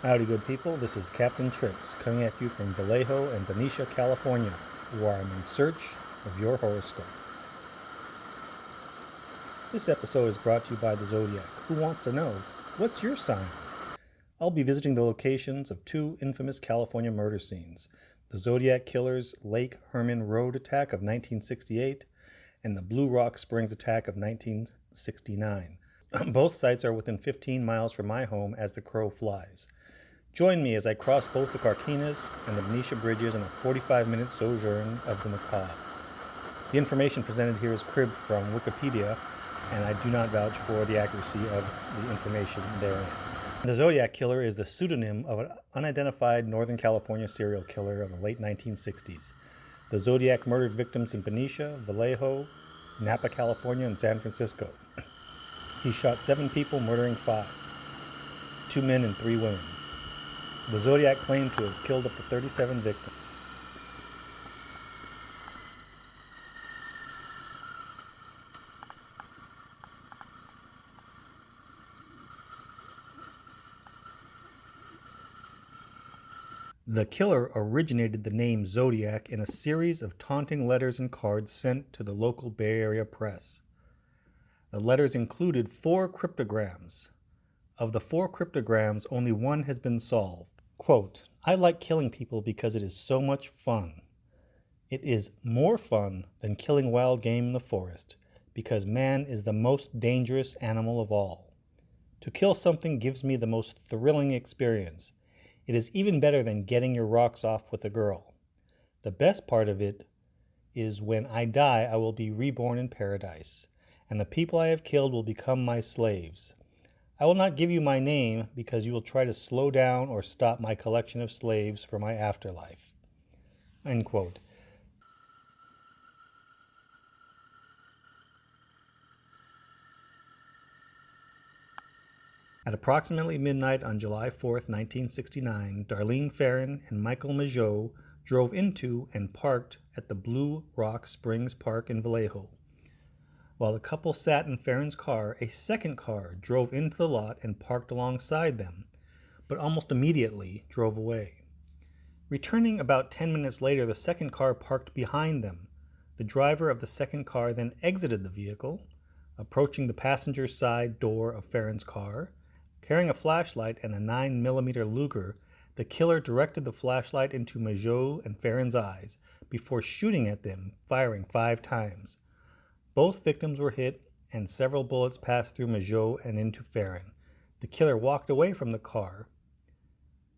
Howdy, good people. This is Captain Trips coming at you from Vallejo and Benicia, California, where I'm in search of your horoscope. This episode is brought to you by the Zodiac, who wants to know, what's your sign? I'll be visiting the locations of two infamous California murder scenes, the Zodiac Killer's Lake Herman Road attack of 1968 and the Blue Rock Springs attack of 1969. Both sites are within 15 miles from my home as the crow flies. Join me as I cross both the Carquinas and the Benicia bridges in a 45-minute sojourn of the macabre. The information presented here is cribbed from Wikipedia, and I do not vouch for the accuracy of the information therein. The Zodiac Killer is the pseudonym of an unidentified Northern California serial killer of the late 1960s. The Zodiac murdered victims in Benicia, Vallejo, Napa, California, and San Francisco. He shot 7 people, murdering 5, 2 men and 3 women. The Zodiac claimed to have killed up to 37 victims. The killer originated the name Zodiac in a series of taunting letters and cards sent to the local Bay Area press. The letters included 4 cryptograms. Of the 4 cryptograms, only one has been solved. Quote, "I like killing people because it is so much fun. It is more fun than killing wild game in the forest, because man is the most dangerous animal of all. To kill something gives me the most thrilling experience. It is even better than getting your rocks off with a girl. The best part of it is when I die, I will be reborn in paradise, and the people I have killed will become my slaves. I will not give you my name because you will try to slow down or stop my collection of slaves for my afterlife." End quote. At approximately midnight on July 4th, 1969, Darlene Ferrin and Michael Mageau drove into and parked at the Blue Rock Springs Park in Vallejo. While the couple sat in Ferrin's car, a second car drove into the lot and parked alongside them, but almost immediately drove away. Returning about 10 minutes later, the second car parked behind them. The driver of the second car then exited the vehicle, approaching the passenger side door of Ferrin's car. Carrying a flashlight and a 9mm Luger, the killer directed the flashlight into Mageau and Ferrin's eyes before shooting at them, firing 5 times. Both victims were hit, and several bullets passed through Mageau and into Ferrin. The killer walked away from the car,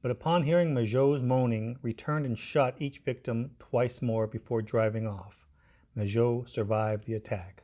but upon hearing Mageau's moaning, returned and shot each victim twice more before driving off. Mageau survived the attack.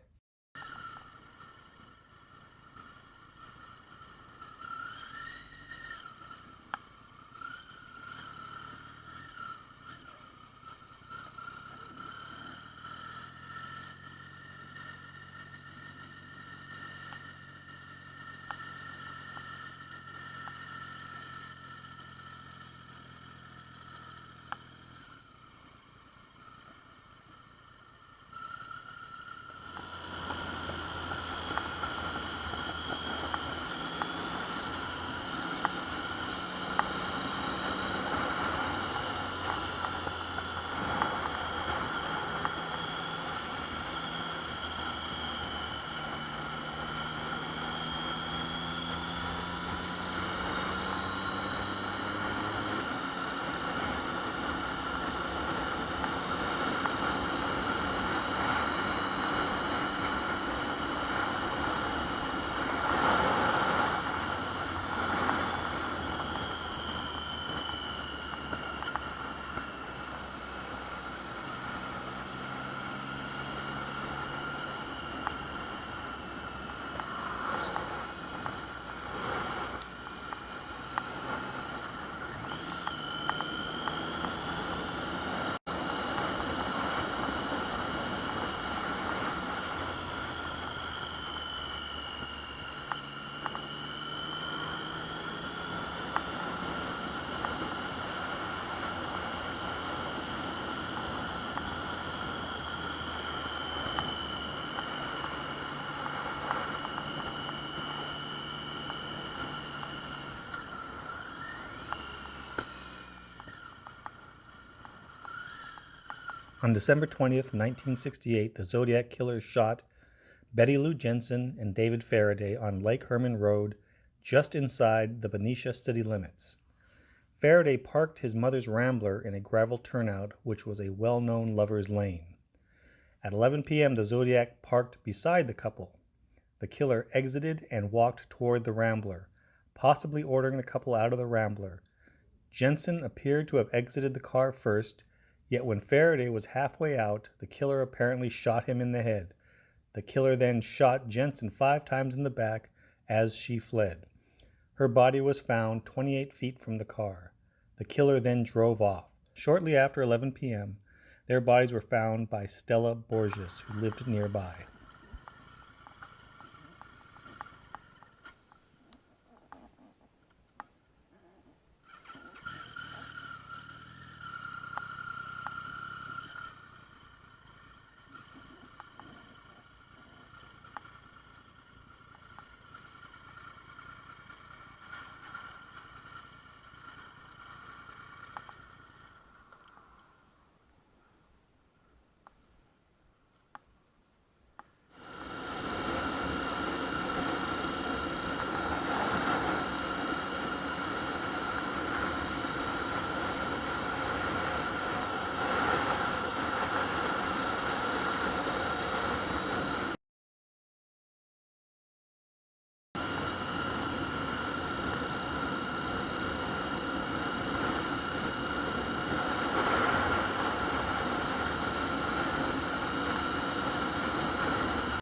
On December 20th, 1968, the Zodiac killer shot Betty Lou Jensen and David Faraday on Lake Herman Road, just inside the Benicia city limits. Faraday parked his mother's Rambler in a gravel turnout, which was a well-known lover's lane. At 11 p.m., the Zodiac parked beside the couple. The killer exited and walked toward the Rambler, possibly ordering the couple out of the Rambler. Jensen appeared to have exited the car first, yet when Faraday was halfway out, the killer apparently shot him in the head. The killer then shot Jensen 5 times in the back as she fled. Her body was found 28 feet from the car. The killer then drove off. Shortly after 11 p.m., their bodies were found by Stella Borges, who lived nearby.